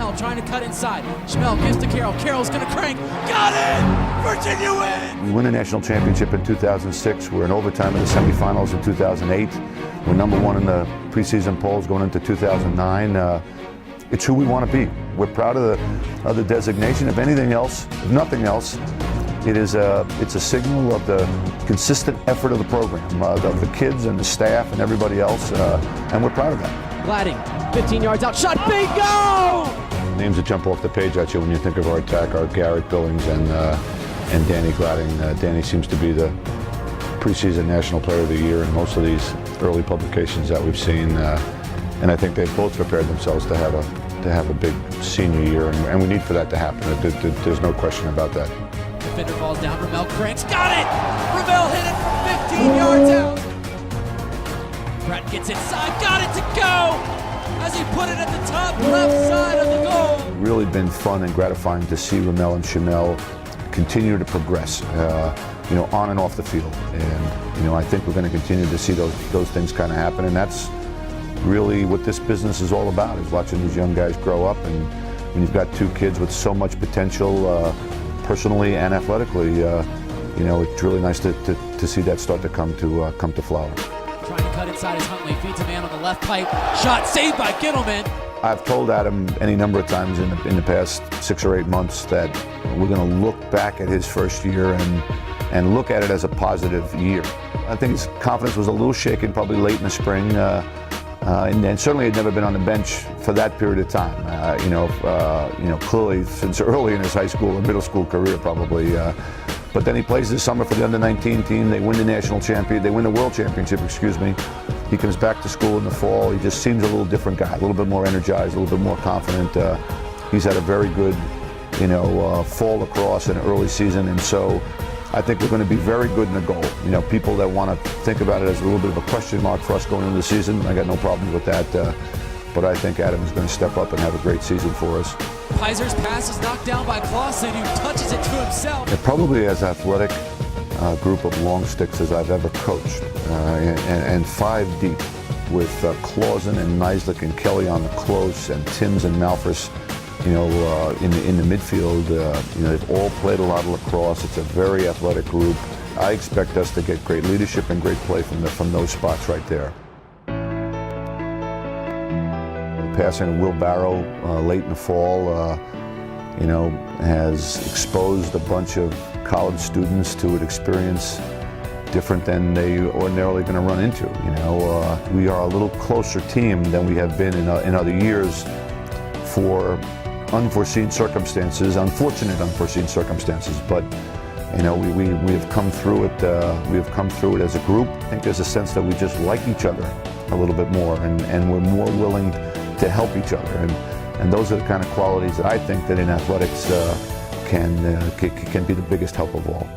Schmel trying to cut inside. Schmel gives to Carroll. Carroll's going to crank. Got it! Virginia wins! We win a national championship in 2006. We're in overtime in the semifinals in 2008. We're #1 in the preseason polls going into 2009. It's who we want to be. We're proud of the designation. If anything else, if nothing else, it's a signal of the consistent effort of the program, of the kids and the staff and everybody else, and we're proud of that. Gladding, 15 yards out, shot, bingo! Names that jump off the page at you when you think of our attack are Garrett Billings and Danny Gladding. Danny seems to be the preseason National Player of the Year in most of these early publications that we've seen, and I think they've both prepared themselves to have a big senior year, and we need for that to happen. There's no question about that. Defender falls down, Ramel cranks, got it! Ramel hit it from 15 yards out. Brett gets inside, got it to go! As he put it at the top left side of the goal. It's really been fun and gratifying to see Ramel and Schmel continue to progress, on and off the field. And, I think we're going to continue to see those things kind of happen, and that's really what this business is all about, is watching these young guys grow up. And when you've got two kids with so much potential, personally and athletically, it's really nice to see that start to come to flower. Trying to cut inside as Huntley feeds a man on the left pipe. Shot saved by Gittleman. I've told Adam any number of times in the past 6 or 8 months that we're going to look back at his first year and look at it as a positive year. I think his confidence was a little shaken probably late in the spring. And certainly had never been on the bench for that period of time. Clearly since early in his high school and middle school career probably. But then he plays this summer for the under-19 team. They win the world championship, excuse me. He comes back to school in the fall. He just seems a little different guy, a little bit more energized, a little bit more confident. He's had a very good, fall lacrosse and early season, and so I think we're going to be very good in the goal. People that want to think about it as a little bit of a question mark for us going into the season, I got no problem with that. But I think Adam is going to step up and have a great season for us. Piser's pass is knocked down by Clausen, who touches it to himself. They're probably as athletic a group of long sticks as I've ever coached, and 5 deep with Clausen and Neislich and Kelly on the close, and Timms and Malfors. In the midfield, they've all played a lot of lacrosse. It's a very athletic group. I expect us to get great leadership and great play from those spots right there. Passing of Will Barrow late in the fall, has exposed a bunch of college students to an experience different than they ordinarily going to run into. We are a little closer team than we have been in other years for unforeseen circumstances, unfortunate unforeseen circumstances, but we have come through it. We have come through it as a group. I think there's a sense that we just like each other a little bit more, and we're more willing to help each other, and those are the kind of qualities that I think that in athletics can be the biggest help of all.